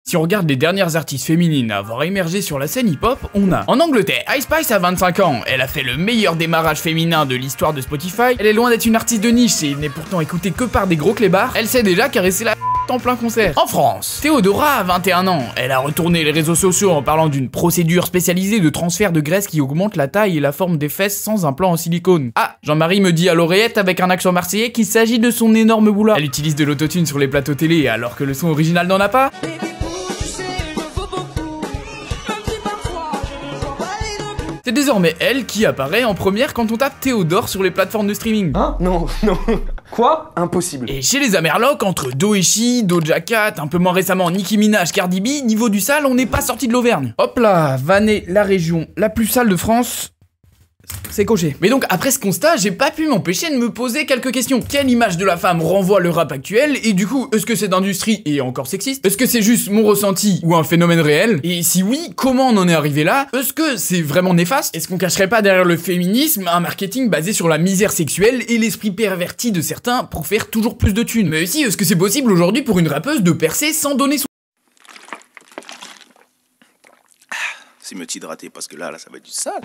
Si on regarde les dernières artistes féminines à avoir émergé sur la scène hip-hop, on a en Angleterre, Ice Spice a 25 ans, elle a fait le meilleur démarrage féminin de l'histoire de Spotify, elle est loin d'être une artiste de niche et n'est pourtant écoutée que par des gros clébards, elle sait déjà caresser la en plein concert. En France, Théodora a 21 ans, elle a retourné les réseaux sociaux en parlant d'une procédure spécialisée de transfert de graisse qui augmente la taille et la forme des fesses sans implant en silicone. Ah, Jean-Marie me dit à l'oreillette avec un accent marseillais qu'il s'agit de son énorme boulard. Elle utilise de l'autotune sur les plateaux télé alors que le son original n'en a pas. C'est désormais elle qui apparaît en première quand on tape Théodore sur les plateformes de streaming. Hein? Non. Quoi? Impossible. Et chez les Amerlocs, entre Doechi, Doja Cat, un peu moins récemment Nicki Minaj, Cardi B, niveau du sale, on n'est pas sorti de l'Auvergne. Hop là, Vannes, la région la plus sale de France. C'est coché. Mais donc après ce constat, j'ai pas pu m'empêcher de me poser quelques questions. Quelle image de la femme renvoie le rap actuel? Et du coup, est-ce que c'est d'industrie et encore sexiste? Est-ce que c'est juste mon ressenti ou un phénomène réel? Et si oui, comment on en est arrivé là? Est-ce que c'est vraiment néfaste? Est-ce qu'on cacherait pas derrière le féminisme un marketing basé sur la misère sexuelle et l'esprit perverti de certains pour faire toujours plus de thunes? Mais aussi, est-ce que c'est possible aujourd'hui pour une rappeuse de percer sans donner son... C'est mieux de s'hydrater parce que là ça va être du sale.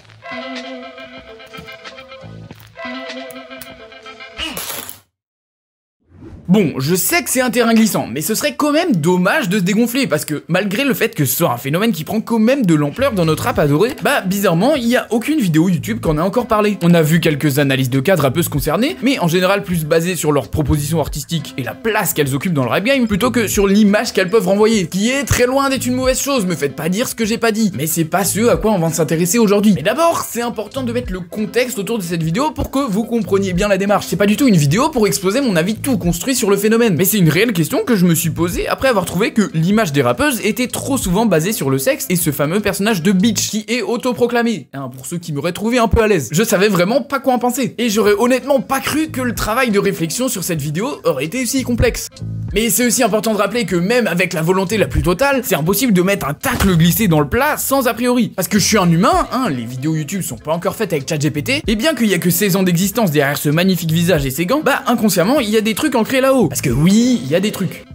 Bon, je sais que c'est un terrain glissant, mais ce serait quand même dommage de se dégonfler, parce que malgré le fait que ce soit un phénomène qui prend quand même de l'ampleur dans notre rap adoré, bah bizarrement, il y a aucune vidéo YouTube qu'on a encore parlé. On a vu quelques analyses de cadres rappeuses concernées, mais en général plus basées sur leurs propositions artistiques et la place qu'elles occupent dans le rap game, plutôt que sur l'image qu'elles peuvent renvoyer, qui est très loin d'être une mauvaise chose, me faites pas dire ce que j'ai pas dit. Mais c'est pas ce à quoi on va s'intéresser aujourd'hui. Mais d'abord, c'est important de mettre le contexte autour de cette vidéo pour que vous compreniez bien la démarche. C'est pas du tout une vidéo pour exposer mon avis tout construit sur le phénomène, mais c'est une réelle question que je me suis posée après avoir trouvé que l'image des rappeuses était trop souvent basée sur le sexe et ce fameux personnage de bitch qui est autoproclamé, hein, pour ceux qui m'auraient trouvé un peu à l'aise. Je savais vraiment pas quoi en penser, et j'aurais honnêtement pas cru que le travail de réflexion sur cette vidéo aurait été aussi complexe. Mais c'est aussi important de rappeler que même avec la volonté la plus totale, c'est impossible de mettre un tacle glissé dans le plat sans a priori. Parce que je suis un humain, hein, les vidéos YouTube sont pas encore faites avec ChatGPT, et bien qu'il y a que 16 ans d'existence derrière ce magnifique visage et ses gants, bah inconsciemment il y a des trucs ancrés là-haut. Parce que oui, il y a des trucs.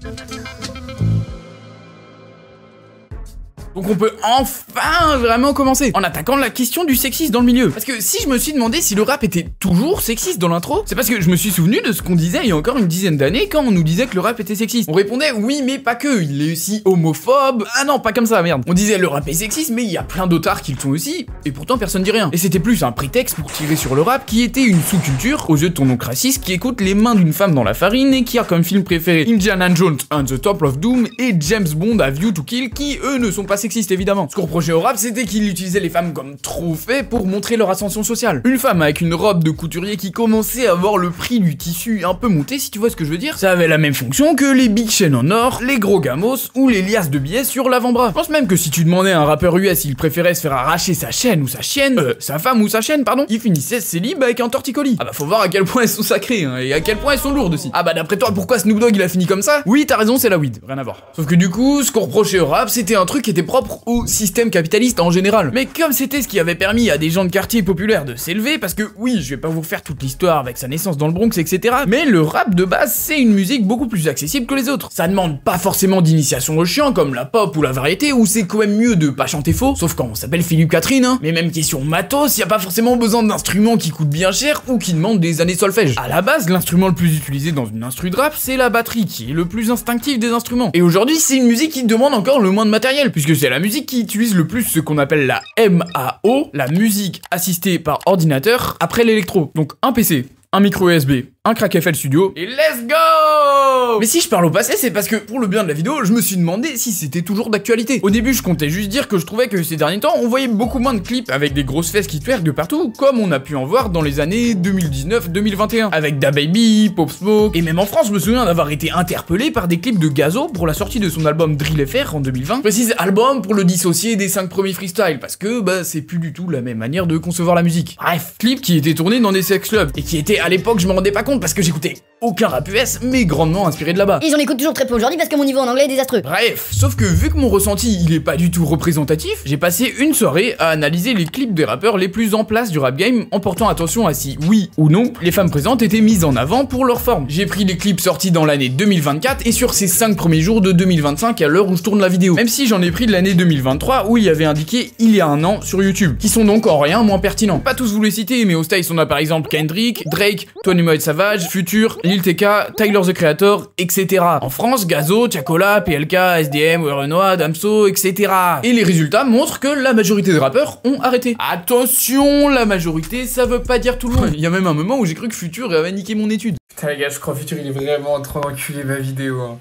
Donc on peut enfin vraiment commencer en attaquant la question du sexisme dans le milieu. Parce que si je me suis demandé si le rap était toujours sexiste dans l'intro, c'est parce que je me suis souvenu de ce qu'on disait il y a encore une dizaine d'années quand on nous disait que le rap était sexiste. On répondait oui mais pas que, il est aussi homophobe. Ah non, pas comme ça, merde. On disait le rap est sexiste mais il y a plein d'autres arts qui le sont aussi, et pourtant personne dit rien. Et c'était plus un prétexte pour tirer sur le rap qui était une sous-culture, aux yeux de ton oncle raciste, qui écoute les mains d'une femme dans la farine et qui a comme film préféré Indiana Jones and the Temple of Doom et James Bond A View to Kill, qui eux ne sont pas sexiste évidemment. Ce qu'on reprochait au rap, c'était qu'il utilisait les femmes comme trophées pour montrer leur ascension sociale. Une femme avec une robe de couturier qui commençait à voir le prix du tissu un peu monter, si tu vois ce que je veux dire, ça avait la même fonction que les big chaînes en or, les gros gamos ou les liasses de billets sur l'avant-bras. Je pense même que si tu demandais à un rappeur US s'il préférait se faire arracher sa chaîne ou sa chienne, sa femme ou sa chaîne, pardon, il finissait célib avec un torticolis. Ah bah faut voir à quel point elles sont sacrées, hein, et à quel point elles sont lourdes aussi. Ah bah d'après toi, pourquoi Snoop Dogg il a fini comme ça? Oui, t'as raison, c'est la weed, rien à voir. Sauf que du coup, ce qu'on reprochait au rap, c'était un truc qui était propre au système capitaliste en général. Mais comme c'était ce qui avait permis à des gens de quartier populaires de s'élever, parce que oui, je vais pas vous refaire toute l'histoire avec sa naissance dans le Bronx, etc. Mais le rap de base, c'est une musique beaucoup plus accessible que les autres. Ça demande pas forcément d'initiation au chant comme la pop ou la variété, où c'est quand même mieux de pas chanter faux, sauf quand on s'appelle Philippe Catherine, hein. Mais même question matos, y a pas forcément besoin d'instruments qui coûtent bien cher ou qui demandent des années solfège. À la base, l'instrument le plus utilisé dans une instru de rap, c'est la batterie, qui est le plus instinctif des instruments. Et aujourd'hui, c'est une musique qui demande encore le moins de matériel, puisque c'est la musique qui utilise le plus ce qu'on appelle la MAO, la musique assistée par ordinateur, après l'électro. Donc un PC, un micro USB, un crack FL Studio, et let's go! Mais si je parle au passé, c'est parce que, pour le bien de la vidéo, je me suis demandé si c'était toujours d'actualité. Au début, je comptais juste dire que je trouvais que ces derniers temps, on voyait beaucoup moins de clips avec des grosses fesses qui twerk de partout, comme on a pu en voir dans les années 2019-2021, avec DaBaby, Pop Smoke, et même en France, je me souviens d'avoir été interpellé par des clips de Gazo pour la sortie de son album Drill FR en 2020. Je précise album pour le dissocier des 5 premiers freestyles, parce que, bah, c'est plus du tout la même manière de concevoir la musique. Bref, clip qui était tourné dans des sex clubs, et qui était à l'époque, je me rendais pas compte parce que j'écoutais aucun rap US, mais grandement inspiré de là-bas. Et j'en écoute toujours très peu aujourd'hui parce que mon niveau en anglais est désastreux. Bref, sauf que vu que mon ressenti il est pas du tout représentatif, j'ai passé une soirée à analyser les clips des rappeurs les plus en place du rap game en portant attention à si, oui ou non, les femmes présentes étaient mises en avant pour leur forme. J'ai pris les clips sortis dans l'année 2024 et sur ces 5 premiers jours de 2025 à l'heure où je tourne la vidéo. Même si j'en ai pris de l'année 2023 où il y avait indiqué il y a un an sur YouTube, qui sont donc en rien moins pertinents. Pas tous vous les citer, mais aux States on a par exemple Kendrick, Drake, 21 Savage, Future, Lil TK, Tyler the Creator, etc. En France, Gazo, Chacola, PLK, SDM, Renoir, Damso, etc. Et les résultats montrent que la majorité des rappeurs ont arrêté. Attention, la majorité, ça veut pas dire tout le monde. Il y a même un moment où j'ai cru que Future avait niqué mon étude. Putain les gars, je crois Future il est vraiment en train d'enculer ma vidéo. Hein.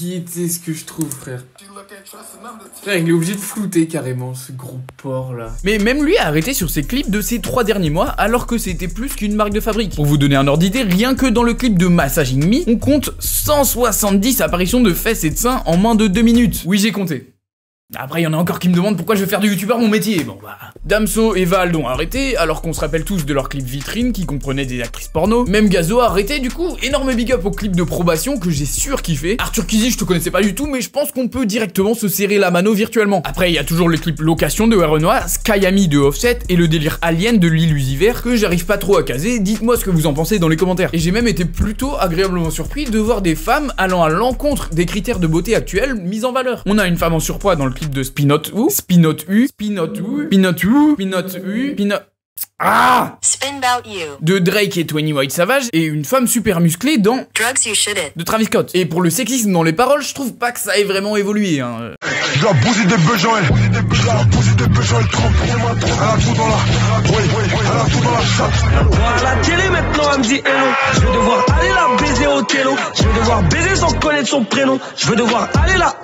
Guettez ce que je trouve, frère. Frère, il est obligé de flouter carrément, ce gros porc là. Mais même lui a arrêté sur ses clips de ces 3 derniers mois, alors que c'était plus qu'une marque de fabrique. Pour vous donner un ordre d'idée, rien que dans le clip de Massaging Me, on compte 170 apparitions de fesses et de seins en moins de 2 minutes. Oui, j'ai compté. Après, il y en a encore qui me demandent pourquoi je vais faire du youtubeur mon métier. Bon bah... Damso et Vald ont arrêté, alors qu'on se rappelle tous de leurs clips vitrines qui comprenaient des actrices porno. Même Gazo a arrêté, du coup, énorme big up au clip de probation que j'ai surkiffé. Arthur Kizzy, je te connaissais pas du tout, mais je pense qu'on peut directement se serrer la mano virtuellement. Après, il y a toujours le clip Location de Renoir, Skyami de Offset et le délire Alien de Lil Uzi Vert que j'arrive pas trop à caser. Dites-moi ce que vous en pensez dans les commentaires. Et j'ai même été plutôt agréablement surpris de voir des femmes allant à l'encontre des critères de beauté actuels mis en valeur. On a une femme en surpoids dans le clip de Spinot U, de Drake et 21 Savage, et une femme super musclée dans Drugs You Shouldn't de Travis Scott. Et pour le sexisme dans les paroles, je trouve pas que ça ait vraiment évolué, hein. Je la bousille des besoins, je la bousille des besoins, elle trempe, elle a tout dans la, elle a tout dans la chatte. À la télé maintenant elle me dit hello, je vais devoir aller la baiser au télo, je vais devoir baiser sans connaître son prénom, je vais devoir aller là.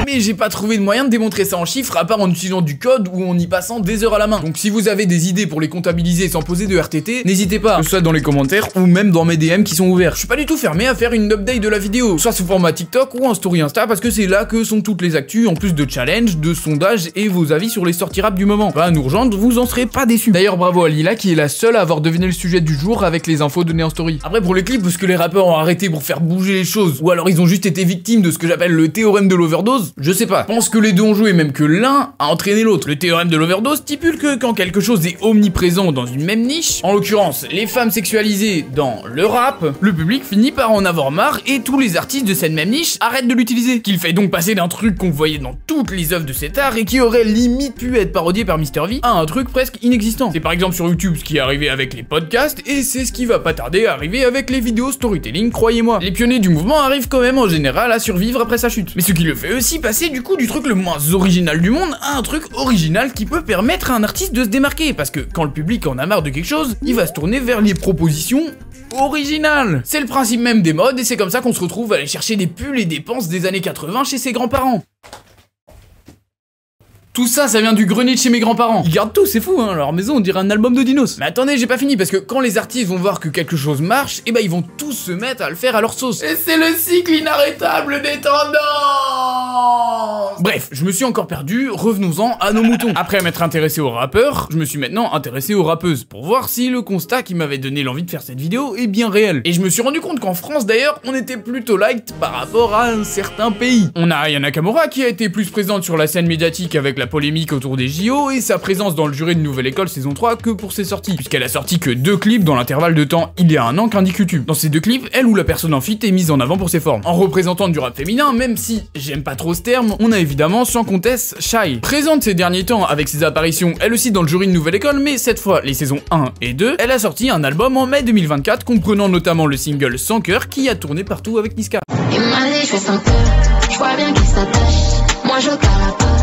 Mais j'ai pas trouvé de moyen de démontrer ça en chiffres à part en utilisant du code ou en y passant des heures à la main. Donc si vous avez des idées pour les comptabiliser sans poser de RTT, n'hésitez pas, que ce soit dans les commentaires ou même dans mes DM qui sont ouverts. Je suis pas du tout fermé à faire une update de la vidéo, soit sous format TikTok ou en story Insta, parce que c'est là que sont toutes les actus, en plus de challenges, de sondages et vos avis sur les sorties rap du moment. Pas à nous rejoindre, vous en serez pas déçus. D'ailleurs bravo à Lila qui est la seule à avoir deviné le sujet du jour avec les infos données en story. Après pour les clips, parce que les rappeurs ont arrêté pour faire bouger les choses, ou alors ils ont juste été victimes de ce que j'appelle le théorème de l'overdose, je sais pas. Je pense que les deux ont joué, même que l'un a entraîné l'autre. Le théorème de l'overdose stipule que quand quelque chose est omniprésent dans une même niche, en l'occurrence les femmes sexualisées dans le rap, le public finit par en avoir marre et tous les artistes de cette même niche arrêtent de l'utiliser. Qu'il fait donc passer d'un truc qu'on voyait dans toutes les œuvres de cet art et qui aurait limite pu être parodié par Mr V à un truc presque inexistant. C'est par exemple sur YouTube ce qui est arrivé avec les podcasts et c'est ce qui va pas tarder à arriver avec les vidéos storytelling, croyez-moi. Les pionniers du mouvement arrivent quand même en général à survivre après sa chute. Mais ce qui le fait aussi passer du coup du truc le moins original du monde à un truc original qui peut permettre à un artiste de se démarquer, parce que quand le public en a marre de quelque chose, il va se tourner vers les propositions originales. C'est le principe même des modes et c'est comme ça qu'on se retrouve à aller chercher des pulls et des penses des années 80 chez ses grands-parents. Tout ça, ça vient du grenier de chez mes grands-parents. Ils gardent tout, c'est fou, hein. Leur maison, on dirait un album de dinos. Mais attendez, j'ai pas fini, parce que quand les artistes vont voir que quelque chose marche, et bah ils vont tous se mettre à le faire à leur sauce. Et c'est le cycle inarrêtable des tendances. Bref, je me suis encore perdu, revenons-en à nos moutons. Après m'être intéressé aux rappeurs, je me suis maintenant intéressé aux rappeuses, pour voir si le constat qui m'avait donné l'envie de faire cette vidéo est bien réel. Et je me suis rendu compte qu'en France, d'ailleurs, on était plutôt liked par rapport à un certain pays. On a Aya Nakamura qui a été plus présente sur la scène médiatique avec la polémique autour des JO et sa présence dans le jury de Nouvelle École saison 3 que pour ses sorties, puisqu'elle a sorti que 2 clips dans l'intervalle de temps il y a un an qu'indique YouTube. Dans ces 2 clips, elle ou la personne en feat est mise en avant pour ses formes. En représentante du rap féminin, même si j'aime pas trop ce terme, on a évidemment sans conteste Shai. Présente ces derniers temps avec ses apparitions elle aussi dans le jury de Nouvelle École, mais cette fois les saisons 1 et 2, elle a sorti un album en mai 2024 comprenant notamment le single Sans Cœur qui a tourné partout avec Niska. Il m'a dit je fais sans cœur, je vois bien qu'il s'attache, moi je carapace.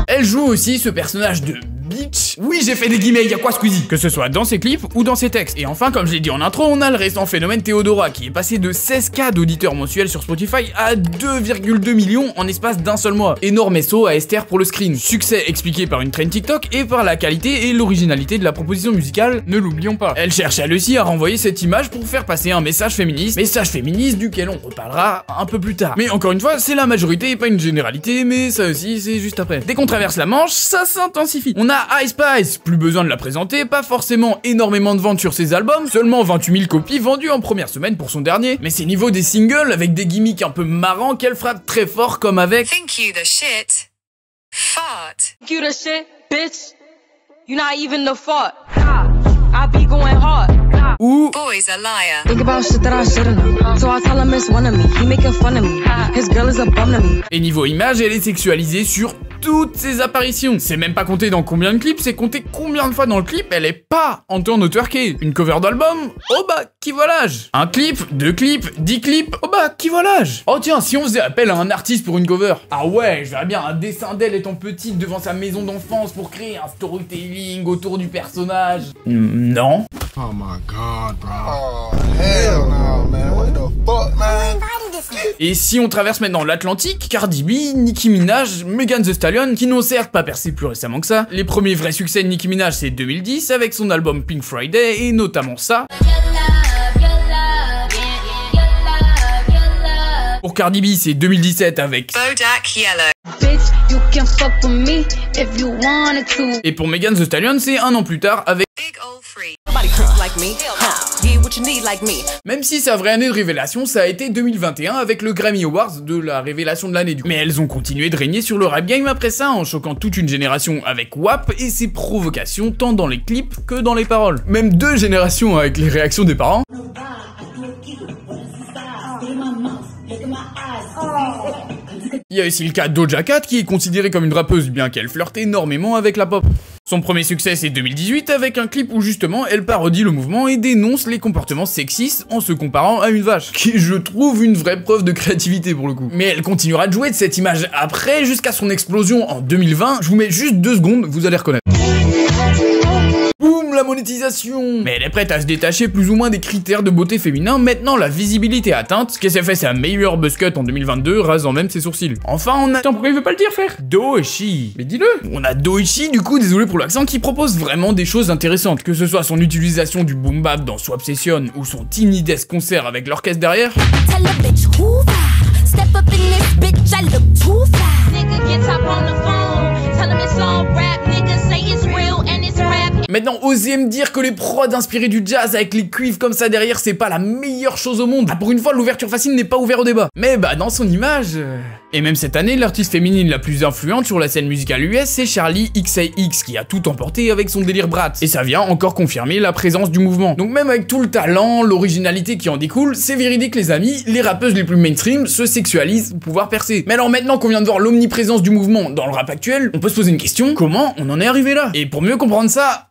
Elle joue aussi ce personnage de bitch. Oui, j'ai fait des guillemets, y'a quoi Squeezie? Que ce soit dans ses clips ou dans ses textes. Et enfin, comme je l'ai dit en intro, on a le récent phénomène Théodora qui est passé de 16K d'auditeurs mensuels sur Spotify à 2,2 millions en espace d'un seul mois. Énorme SO à Esther pour le screen. Succès expliqué par une trend TikTok et par la qualité et l'originalité de la proposition musicale, ne l'oublions pas. Elle cherche elle aussi à renvoyer cette image pour faire passer un message féministe duquel on reparlera un peu plus tard. Mais encore une fois, c'est la majorité et pas une généralité, mais ça aussi c'est juste après. Dès qu'on traverse la Manche, ça s'intensifie. On a Ice Spice, plus besoin de la présenter, pas forcément énormément de ventes sur ses albums, seulement 28 000 copies vendues en première semaine pour son dernier. Mais c'est niveau des singles avec des gimmicks un peu marrants qu'elle frappe très fort comme avec Think you the shit, fart. Think you the shit, bitch. You're not even the fart. I be going hard. ou Boy's a liar. Think about shit that I should've known. So I tell him it's one of me. He making fun of me. His girl is a bum to me. Et niveau image, elle est sexualisée sur toutes ses apparitions. C'est même pas compté dans combien de clips, c'est compté combien de fois dans le clip elle est pas en train de twerker. Une cover d'album, oh bah, qui volage. Un clip, 2 clips, 10 clips, oh bah, qui volage. Oh tiens, si on faisait appel à un artiste pour une cover. Ah ouais, je verrais bien un dessin d'elle étant petite devant sa maison d'enfance pour créer un storytelling autour du personnage. Non. Oh my god, bro. Oh, hell no, man. What the fuck, man? Et si on traverse maintenant l'Atlantique, Cardi B, Nicki Minaj, Megan Thee Stallion, qui n'ont certes pas percé plus récemment que ça. Les premiers vrais succès de Nicki Minaj c'est 2010 avec son album Pink Friday et notamment ça. Pour Cardi B c'est 2017 avec Bodak Yellow. Bitch, you can fuck with me if you wanted to. Et pour Megan Thee Stallion c'est un an plus tard avec Big Old Free. Même si sa vraie année de révélation, ça a été 2021 avec le Grammy Awards de la révélation de l'année du coup. Mais elles ont continué de régner sur le rap game après ça en choquant toute une génération avec WAP et ses provocations tant dans les clips que dans les paroles. Même 2 générations avec les réactions des parents. Il y a aussi le cas Doja Cat qui est considérée comme une rappeuse bien qu'elle flirte énormément avec la pop. Son premier succès c'est 2018 avec un clip où justement elle parodie le mouvement et dénonce les comportements sexistes en se comparant à une vache, qui je trouve une vraie preuve de créativité pour le coup. Mais elle continuera de jouer de cette image après jusqu'à son explosion en 2020, je vous mets juste 2 secondes, vous allez reconnaître. Boum, la monétisation. Mais elle est prête à se détacher plus ou moins des critères de beauté féminin, maintenant la visibilité atteinte, ce qu'elle s'est fait sa meilleure buzz cut en 2022, rasant même ses sourcils. Enfin on a... Attends, pourquoi il veut pas le dire frère? Doechii. Mais dis-le. On a Doechii du coup, désolé pour l'accent, qui propose vraiment des choses intéressantes, que ce soit son utilisation du boom bap dans Swap Session ou son Tiny Desk concert avec l'orchestre derrière. Tell a bitch who fly. Step up in this bitch, I look too fly. Nigga get top on the phone. Tell him it's all rap. Nigga say it's real and it's rap. Maintenant, osez me dire que les prods inspirés du jazz avec les cuivres comme ça derrière, c'est pas la meilleure chose au monde. Ah, pour une fois, l'ouverture facile n'est pas ouverte au débat. Mais bah, dans son image... Et même cette année, l'artiste féminine la plus influente sur la scène musicale US, c'est Charli XCX, qui a tout emporté avec son délire Brat. Et ça vient encore confirmer la présence du mouvement. Donc même avec tout le talent, l'originalité qui en découle, c'est véridique les amis, les rappeuses les plus mainstream se sexualisent pour pouvoir percer. Mais alors maintenant qu'on vient de voir l'omniprésence du mouvement dans le rap actuel, on peut se poser une question, comment on en est arrivé là? Et pour mieux comprendre ça...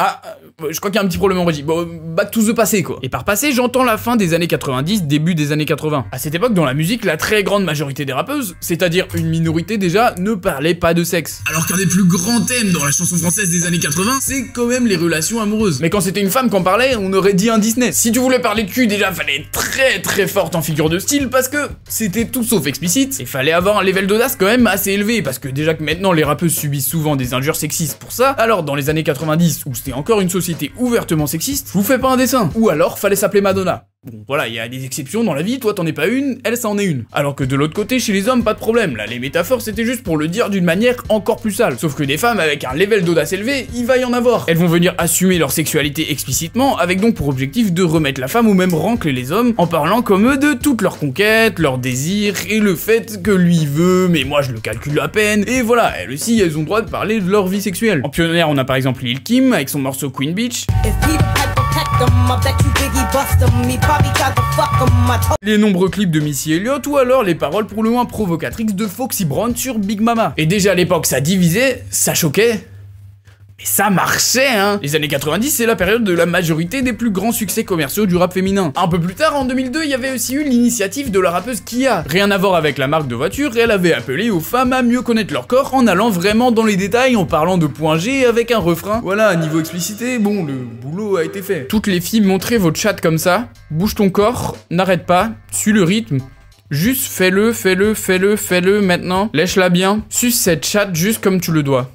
Ah, je crois qu'il y a un petit problème en régie. Bon, back to the passé quoi. Et par passé, j'entends la fin des années 90, début des années 80. À cette époque, dans la musique, la très grande majorité des rappeuses, c'est-à-dire une minorité déjà, ne parlait pas de sexe. Alors qu'un des plus grands thèmes dans la chanson française des années 80, c'est quand même les relations amoureuses. Mais quand c'était une femme qui en parlait, on aurait dit un Disney. Si tu voulais parler de cul, déjà, fallait être très très forte en figure de style parce que c'était tout sauf explicite. Et fallait avoir un level d'audace quand même assez élevé parce que déjà que maintenant les rappeuses subissent souvent des injures sexistes pour ça, alors dans les années 90 où c'était encore une société ouvertement sexiste, je vous fais pas un dessin. Ou alors fallait s'appeler Madonna. Bon voilà, il y a des exceptions dans la vie, toi t'en es pas une, elle ça en est une. Alors que de l'autre côté, chez les hommes, pas de problème, là les métaphores c'était juste pour le dire d'une manière encore plus sale. Sauf que des femmes avec un level d'audace élevé, il va y en avoir. Elles vont venir assumer leur sexualité explicitement, avec donc pour objectif de remettre la femme au même rang que les hommes, en parlant comme eux de toutes leurs conquêtes, leurs désirs, et le fait que lui veut, mais moi je le calcule à peine, et voilà, elles aussi elles ont le droit de parler de leur vie sexuelle. En pionnière, on a par exemple Lil Kim, avec son morceau Queen Beach. Les nombreux clips de Missy Elliott ou alors les paroles pour le moins provocatrices de Foxy Brown sur Big Mama. Et déjà à l'époque ça divisait, ça choquait, mais ça marchait hein. Les années 90 c'est la période de la majorité des plus grands succès commerciaux du rap féminin. Un peu plus tard en 2002 il y avait aussi eu l'initiative de la rappeuse Kia. Rien à voir avec la marque de voiture, elle avait appelé aux femmes à mieux connaître leur corps en allant vraiment dans les détails, en parlant de point G avec un refrain. Voilà, niveau explicité, bon le boulot a été fait. Toutes les filles montrez votre chatte comme ça, bouge ton corps, n'arrête pas, suis le rythme. Juste fais-le, fais-le, fais-le, fais-le maintenant, lèche-la bien, suce cette chatte juste comme tu le dois.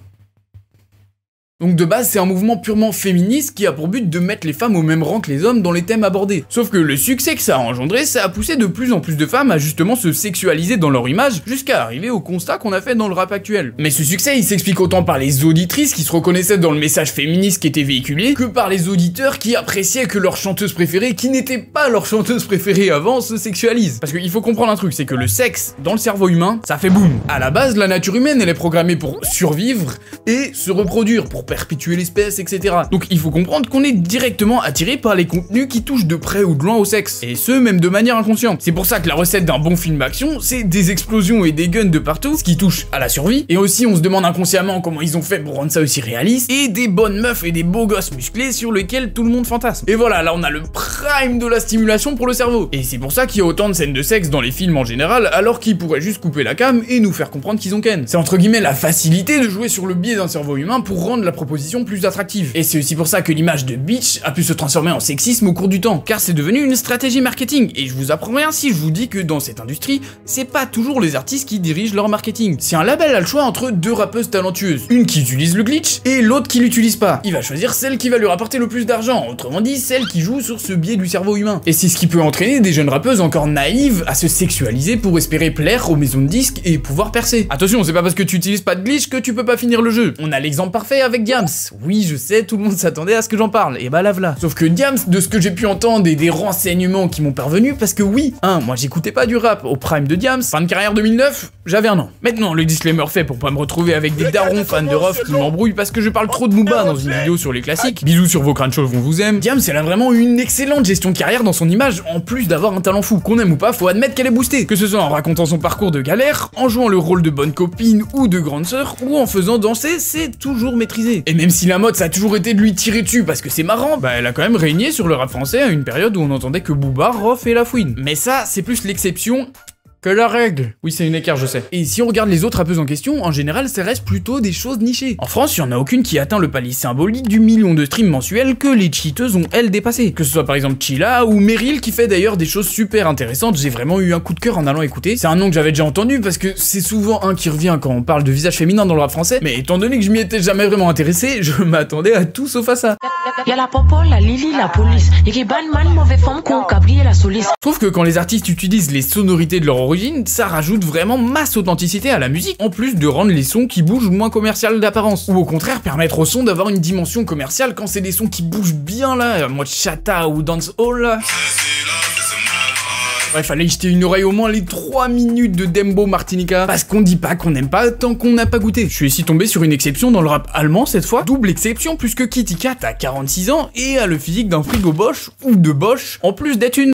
Donc de base, c'est un mouvement purement féministe qui a pour but de mettre les femmes au même rang que les hommes dans les thèmes abordés. Sauf que le succès que ça a engendré, ça a poussé de plus en plus de femmes à justement se sexualiser dans leur image, jusqu'à arriver au constat qu'on a fait dans le rap actuel. Mais ce succès, il s'explique autant par les auditrices qui se reconnaissaient dans le message féministe qui était véhiculé, que par les auditeurs qui appréciaient que leur chanteuse préférée, qui n'était pas leur chanteuse préférée avant, se sexualise. Parce qu'il faut comprendre un truc, c'est que le sexe, dans le cerveau humain, ça fait boum. À la base, la nature humaine, elle est programmée pour survivre et se reproduire, pour perpétuer l'espèce, etc. Donc il faut comprendre qu'on est directement attiré par les contenus qui touchent de près ou de loin au sexe. Et ce, même de manière inconsciente. C'est pour ça que la recette d'un bon film action, c'est des explosions et des guns de partout, ce qui touche à la survie. Et aussi, on se demande inconsciemment comment ils ont fait pour rendre ça aussi réaliste. Et des bonnes meufs et des beaux gosses musclés sur lesquels tout le monde fantasme. Et voilà, là on a le prime de la stimulation pour le cerveau. Et c'est pour ça qu'il y a autant de scènes de sexe dans les films en général, alors qu'ils pourraient juste couper la cam et nous faire comprendre qu'ils ont ken. C'est entre guillemets la facilité de jouer sur le biais d'un cerveau humain pour rendre la proposition plus attractive. Et c'est aussi pour ça que l'image de bitch a pu se transformer en sexisme au cours du temps, car c'est devenu une stratégie marketing. Et je vous apprends rien si je vous dis que dans cette industrie, c'est pas toujours les artistes qui dirigent leur marketing. Si un label a le choix entre deux rappeuses talentueuses, une qui utilise le glitch et l'autre qui l'utilise pas, il va choisir celle qui va lui rapporter le plus d'argent, autrement dit celle qui joue sur ce biais du cerveau humain. Et c'est ce qui peut entraîner des jeunes rappeuses encore naïves à se sexualiser pour espérer plaire aux maisons de disques et pouvoir percer. Attention, c'est pas parce que tu utilises pas de glitch que tu peux pas finir le jeu. On a l'exemple parfait avec Diams. Oui, je sais, tout le monde s'attendait à ce que j'en parle, et bah là voilà. Sauf que Diams, de ce que j'ai pu entendre et des renseignements qui m'ont parvenu, parce que oui, moi j'écoutais pas du rap au prime de Diams, fin de carrière 2009, j'avais un an. Maintenant, le disclaimer fait pour pas me retrouver avec des darons fans de Rof qui m'embrouillent parce que je parle trop de Booba dans une vidéo sur les classiques. Bisous sur vos crânes chauves, on vous aime. Diams, elle a vraiment une excellente gestion de carrière dans son image, en plus d'avoir un talent fou. Qu'on aime ou pas, faut admettre qu'elle est boostée. Que ce soit en racontant son parcours de galère, en jouant le rôle de bonne copine ou de grande sœur, ou en faisant danser, c'est toujours maîtrisé. Et même si la mode ça a toujours été de lui tirer dessus parce que c'est marrant, bah elle a quand même régné sur le rap français à une période où on entendait que Booba, Rof et La Fouine. Mais ça, c'est plus l'exception que la règle. Oui, c'est une écart, je sais. Et si on regarde les autres rappeuses en question, en général, ça reste plutôt des choses nichées. En France, il y en a aucune qui atteint le palier symbolique du million de streams mensuels que les cheateuses ont, elles, dépassé. Que ce soit par exemple Chilla ou Meryl qui fait d'ailleurs des choses super intéressantes, j'ai vraiment eu un coup de cœur en allant écouter. C'est un nom que j'avais déjà entendu parce que c'est souvent un qui revient quand on parle de visage féminin dans le rap français, mais étant donné que je m'y étais jamais vraiment intéressé, je m'attendais à tout sauf à ça. Y'a la popo, la Lily, la police. Y'a qui man, mauvais femme, con, Gabriel, la soliste. Je trouve que quand les artistes utilisent les sonorités de leur origine, ça rajoute vraiment masse authenticité à la musique, en plus de rendre les sons qui bougent moins commercial d'apparence. Ou au contraire, permettre au son d'avoir une dimension commerciale quand c'est des sons qui bougent bien là, moi chata ou dancehall là. Bref, fallait y jeter une oreille au moins les 3 minutes de Dembo Martinica, parce qu'on dit pas qu'on n'aime pas tant qu'on n'a pas goûté. Je suis ici tombé sur une exception dans le rap allemand cette fois, double exception puisque Kitty Cat a 46 ans et a le physique d'un frigo Bosch, ou de Bosch, en plus d'être une...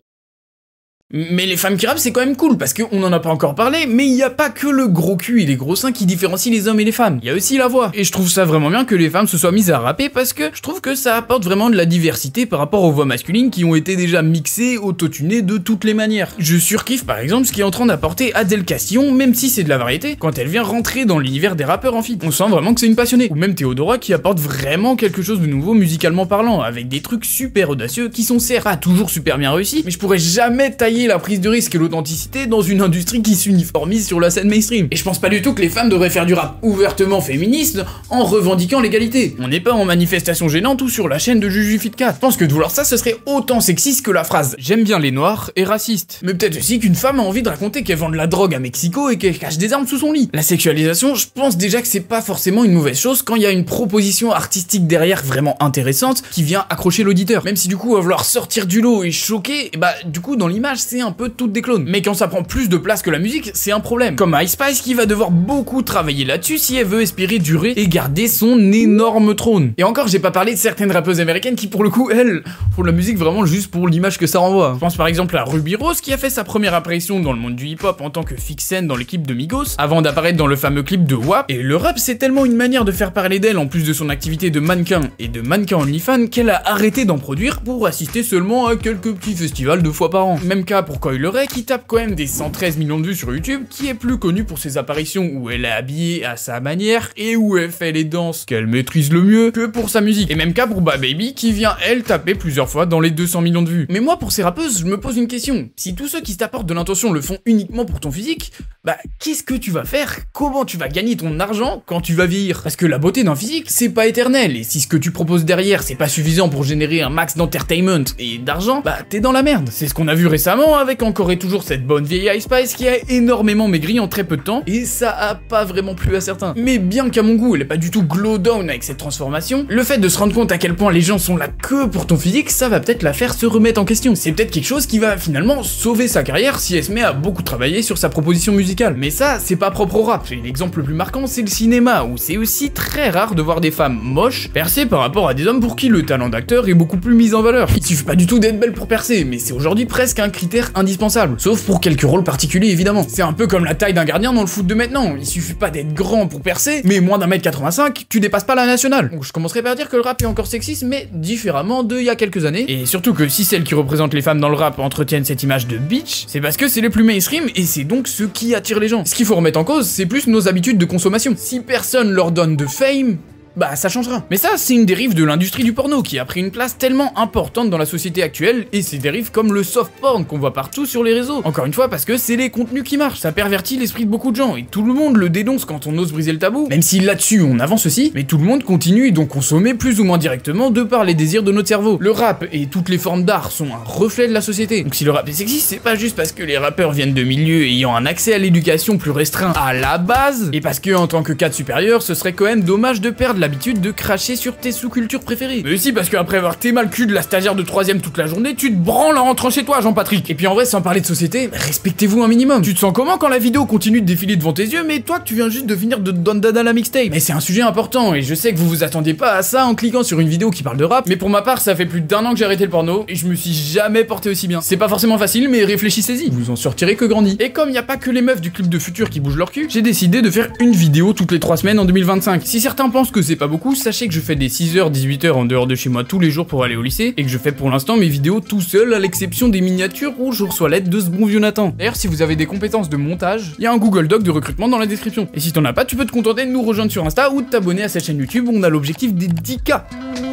Mais les femmes qui rappent c'est quand même cool parce qu'on en a pas encore parlé, mais il y a pas que le gros cul et les gros seins qui différencient les hommes et les femmes, il y a aussi la voix. Et je trouve ça vraiment bien que les femmes se soient mises à rapper parce que je trouve que ça apporte vraiment de la diversité par rapport aux voix masculines qui ont été déjà mixées, autotunées de toutes les manières. Je surkiffe par exemple ce qui est en train d'apporter Adèle Castillon, même si c'est de la variété, quand elle vient rentrer dans l'univers des rappeurs en feat. On sent vraiment que c'est une passionnée. Ou même Théodora qui apporte vraiment quelque chose de nouveau musicalement parlant, avec des trucs super audacieux qui sont certes pas toujours super bien réussis, mais je pourrais jamais tailler la prise de risque et l'authenticité dans une industrie qui s'uniformise sur la scène mainstream. Et je pense pas du tout que les femmes devraient faire du rap ouvertement féministe en revendiquant l'égalité. On n'est pas en manifestation gênante ou sur la chaîne de Juju Fitcat. Je pense que de vouloir ça, ce serait autant sexiste que la phrase « J'aime bien les noirs » et raciste. Mais peut-être aussi qu'une femme a envie de raconter qu'elle vend de la drogue à Mexico et qu'elle cache des armes sous son lit. La sexualisation, je pense déjà que c'est pas forcément une mauvaise chose quand il y a une proposition artistique derrière vraiment intéressante qui vient accrocher l'auditeur. Même si du coup, à vouloir sortir du lot et choquer, bah du coup dans l'image c'est un peu toutes des clones. Mais quand ça prend plus de place que la musique, c'est un problème. Comme Ice Spice qui va devoir beaucoup travailler là-dessus si elle veut espérer durer et garder son énorme trône. Et encore, j'ai pas parlé de certaines rappeuses américaines qui pour le coup, elles, font de la musique vraiment juste pour l'image que ça renvoie. Je pense par exemple à Ruby Rose qui a fait sa première apparition dans le monde du hip-hop en tant que Fixen dans l'équipe de Migos, avant d'apparaître dans le fameux clip de WAP. Et le rap, c'est tellement une manière de faire parler d'elle en plus de son activité de mannequin et de mannequin OnlyFans qu'elle a arrêté d'en produire pour assister seulement à quelques petits festivals 2 fois par an. Même cas pour Coi Leray qui tape quand même des 113 millions de vues sur YouTube, qui est plus connue pour ses apparitions où elle est habillée à sa manière et où elle fait les danses qu'elle maîtrise le mieux que pour sa musique. Et même cas pour Bad Baby qui vient elle taper plusieurs fois dans les 200 millions de vues. Mais moi pour ces rappeuses, je me pose une question. Si tous ceux qui t'apportent de l'intention le font uniquement pour ton physique, bah qu'est-ce que tu vas faire? Comment tu vas gagner ton argent quand tu vas vieillir? Parce que la beauté d'un physique, c'est pas éternel, et si ce que tu proposes derrière, c'est pas suffisant pour générer un max d'entertainment et d'argent, bah t'es dans la merde. C'est ce qu'on a vu récemment avec encore et toujours cette bonne vieille Ice Spice qui a énormément maigri en très peu de temps, et ça a pas vraiment plu à certains. Mais bien qu'à mon goût, elle est pas du tout glow down avec cette transformation, le fait de se rendre compte à quel point les gens sont là que pour ton physique, ça va peut-être la faire se remettre en question. C'est peut-être quelque chose qui va finalement sauver sa carrière si elle se met à beaucoup travailler sur sa proposition musicale. Mais ça, c'est pas propre au rap. Et l'exemple le plus marquant, c'est le cinéma, où c'est aussi très rare de voir des femmes moches percer par rapport à des hommes pour qui le talent d'acteur est beaucoup plus mis en valeur. Il suffit pas du tout d'être belle pour percer, mais c'est aujourd'hui presque un critère indispensable. Sauf pour quelques rôles particuliers, évidemment. C'est un peu comme la taille d'un gardien dans le foot de maintenant. Il suffit pas d'être grand pour percer, mais moins d'1m85, tu dépasses pas la nationale. Donc je commencerai par dire que le rap est encore sexiste, mais différemment d'il y a quelques années. Et surtout que si celles qui représentent les femmes dans le rap entretiennent cette image de bitch, c'est parce que c'est les plus mainstream et c'est donc ce qui attire les gens. Ce qu'il faut remettre en cause, c'est plus nos habitudes de consommation. Si personne leur donne de fame, bah ça changera. Mais ça, c'est une dérive de l'industrie du porno qui a pris une place tellement importante dans la société actuelle, et c'est dérives comme le soft porn qu'on voit partout sur les réseaux. Encore une fois, parce que c'est les contenus qui marchent, ça pervertit l'esprit de beaucoup de gens, et tout le monde le dénonce quand on ose briser le tabou, même si là-dessus on avance aussi, mais tout le monde continue donc consommer plus ou moins directement de par les désirs de notre cerveau. Le rap et toutes les formes d'art sont un reflet de la société. Donc si le rap est sexiste, c'est pas juste parce que les rappeurs viennent de milieux ayant un accès à l'éducation plus restreint à la base, et parce que en tant que cadre supérieur, ce serait quand même dommage de perdre l'habitude de cracher sur tes sous-cultures préférées. Mais aussi parce qu'après avoir téma le cul de la stagiaire de 3ème toute la journée, tu te branles en rentrant chez toi, Jean-Patrick. Et puis en vrai, sans parler de société, respectez-vous un minimum. Tu te sens comment quand la vidéo continue de défiler devant tes yeux, mais toi tu viens juste de finir de Don Dada la mixtape? Mais c'est un sujet important, et je sais que vous vous attendiez pas à ça en cliquant sur une vidéo qui parle de rap, mais pour ma part, ça fait plus d'1 an que j'ai arrêté le porno, et je me suis jamais porté aussi bien. C'est pas forcément facile, mais réfléchissez-y, vous en sortirez que grandi. Et comme y a pas que les meufs du clip de Futur qui bougent leur cul, j'ai décidé de faire une vidéo toutes les 3 semaines en 2025. Si certains pensent que c'est pas beaucoup, sachez que je fais des 6h, 18h en dehors de chez moi tous les jours pour aller au lycée, et que je fais pour l'instant mes vidéos tout seul, à l'exception des miniatures où je reçois l'aide de ce bon vieux Nathan. D'ailleurs, si vous avez des compétences de montage, il y a un Google Doc de recrutement dans la description. Et si t'en as pas, tu peux te contenter de nous rejoindre sur Insta ou de t'abonner à cette chaîne YouTube où on a l'objectif des 10K.